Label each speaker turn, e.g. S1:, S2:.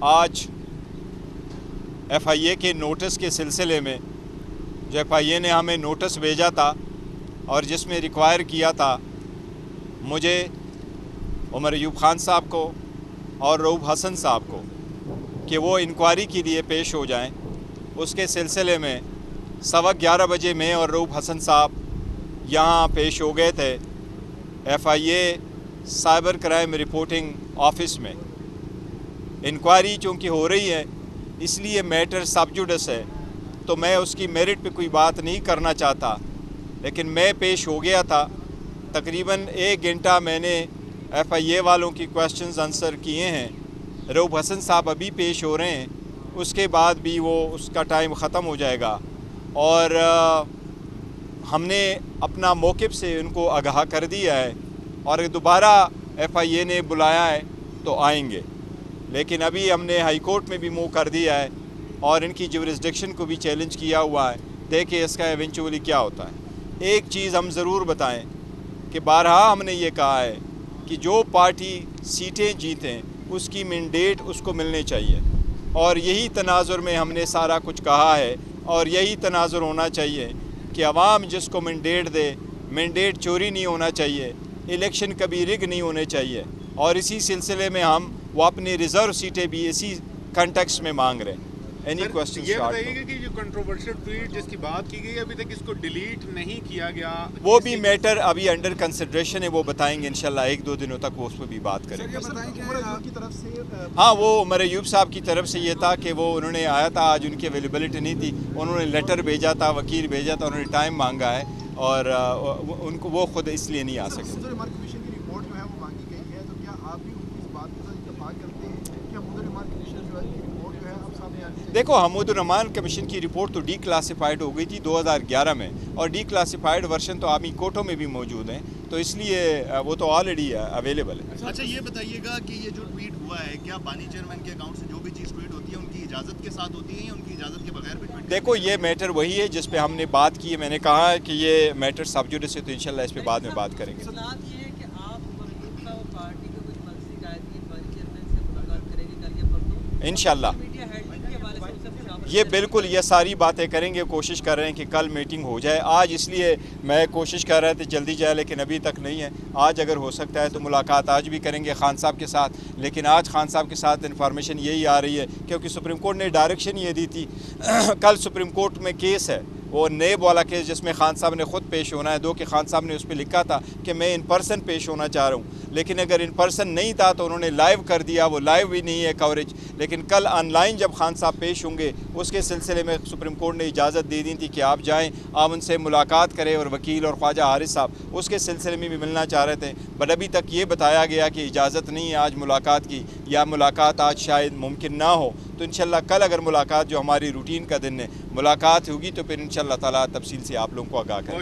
S1: آج FIA کے notice کے سلسلے میں جو FIA نے ہمیں نوٹس بھیجا تھا اور جس میں ریکوائر کیا تھا مجھے، عمر ایوب خان صاحب کو اور رؤوف حسن صاحب کو کہ وہ انکوائری کے لیے پیش ہو جائیں، اس کے سلسلے میں 11:15 بجے میں اور رؤوف حسن صاحب یہاں پیش ہو گئے تھے FIA cyber crime reporting office میں۔ انکوائری چونکہ ہو رہی ہے اس لیے میٹر سب جوڈس ہے، تو میں اس کی میرٹ پہ کوئی بات نہیں کرنا چاہتا، لیکن میں پیش ہو گیا تھا۔ تقریباً 1 گھنٹہ میں نے FIA والوں کی کویسچنز آنسر کیے ہیں۔ رؤوف حسن صاحب ابھی پیش ہو رہے ہیں، اس کے بعد بھی اس کا ٹائم ختم ہو جائے گا، اور ہم نے اپنا موقف سے ان کو آگاہ کر دیا ہے، اور دوبارہ FIA نے بلایا ہے تو آئیں گے، لیکن ابھی ہم نے ہائی کورٹ میں بھی موو کر دیا ہے اور ان کی جورسڈکشن کو بھی چیلنج کیا ہوا ہے۔ دیکھیں اس کا ایونچولی کیا ہوتا ہے۔ ایک چیز ہم ضرور بتائیں کہ بارہا ہم نے یہ کہا ہے کہ جو پارٹی سیٹیں جیتیں اس کی مینڈیٹ اس کو ملنے چاہیے، اور یہی تناظر میں ہم نے سارا کچھ کہا ہے، اور یہی تناظر ہونا چاہیے کہ عوام جس کو مینڈیٹ دے، مینڈیٹ چوری نہیں ہونا چاہیے، الیکشن کبھی رگ نہیں ہونے چاہیے، اور اسی سلسلے میں ہم وہ اپنی ریزرو سیٹیں بھی اسی کنٹیکسٹ میں مانگ رہے ہیں۔ اینی کوسچن
S2: یہ بتائیے گا کہ جو کنٹروورشل ٹویٹ جس کی بات کی گئی ابھی تک اس کو ڈیلیٹ نہیں کیا گیا،
S1: وہ بھی میٹر ابھی انڈر کنسیڈریشن ہے، وہ بتائیں گے انشاءاللہ 1-2 دنوں تک وہ اس پہ بھی بات کریں گے۔ ہاں، وہ عمر ایوب صاحب کی طرف سے یہ تھا کہ وہ انہوں نے آیا تھا، آج ان کی اویلیبلٹی نہیں تھی، انہوں نے لیٹر بھیجا تھا، وکیل بھیجا تھا، انہوں نے ٹائم مانگا ہے، اور ان کو وہ خود اس لیے نہیں آ سکے۔ دیکھو، حمود الرحمان کمیشن کی رپورٹ تو ڈی کلاسیفائڈ ہو گئی تھی 2011 میں، اور ڈی کلاسیفائڈ ورژن تو آبی کورٹوں میں بھی موجود ہیں، تو اس لیے وہ تو آلریڈی اویلیبل ہے۔
S3: اچھا، یہ بتائیے گا کہ یہ جو ٹویٹ ہوا ہے کیا بانی چیئرمین کے اکاؤنٹ سے جو بھی چیز ٹویٹ ہوتی ہے ان کی اجازت کے ساتھ ہوتی ہے یا ان کی اجازت کے بغیر بھی ٹویٹ؟
S1: دیکھو، یہ میٹر وہی ہے جس پہ ہم نے بات کی ہے، میں نے کہا ہے کہ یہ میٹر سب جوڈس ہے، تو انشاءاللہ اس پہ بعد میں بات کریں گے۔ انشاءاللہ یہ بالکل یہ ساری باتیں کریں گے، کوشش کر رہے ہیں کہ کل میٹنگ ہو جائے۔ آج اس لیے میں کوشش کر رہا تھا جلدی جائے، لیکن ابھی تک نہیں ہے۔ آج اگر ہو سکتا ہے تو ملاقات آج بھی کریں گے خان صاحب کے ساتھ، لیکن آج خان صاحب کے ساتھ انفارمیشن یہی آ رہی ہے کیونکہ سپریم کورٹ نے ڈائریکشن یہ دی تھی۔ کل سپریم کورٹ میں کیس ہے، وہ نیب والا کیس، جس میں خان صاحب نے خود پیش ہونا ہے، کہ خان صاحب نے اس پہ لکھا تھا کہ میں ان پرسن پیش ہونا چاہ رہا ہوں، لیکن اگر ان پرسن نہیں تھا تو انہوں نے لائیو کر دیا، وہ لائیو بھی نہیں ہے کوریج، لیکن کل آن لائن جب خان صاحب پیش ہوں گے اس کے سلسلے میں سپریم کورٹ نے اجازت دے دی تھی کہ آپ جائیں، آپ ان سے ملاقات کریں، اور وکیل اور خواجہ حارث صاحب اس کے سلسلے میں بھی ملنا چاہ رہے تھے، بٹ ابھی تک یہ بتایا گیا کہ اجازت نہیں ہے آج ملاقات کی، یا ملاقات آج شاید ممکن نہ ہو، تو انشاءاللہ کل اگر ملاقات جو ہماری روٹین کا دن ہے ملاقات ہوگی تو پھر انشاءاللہ تعالیٰ تفصیل سے آپ لوگوں کو آگاہ کریں۔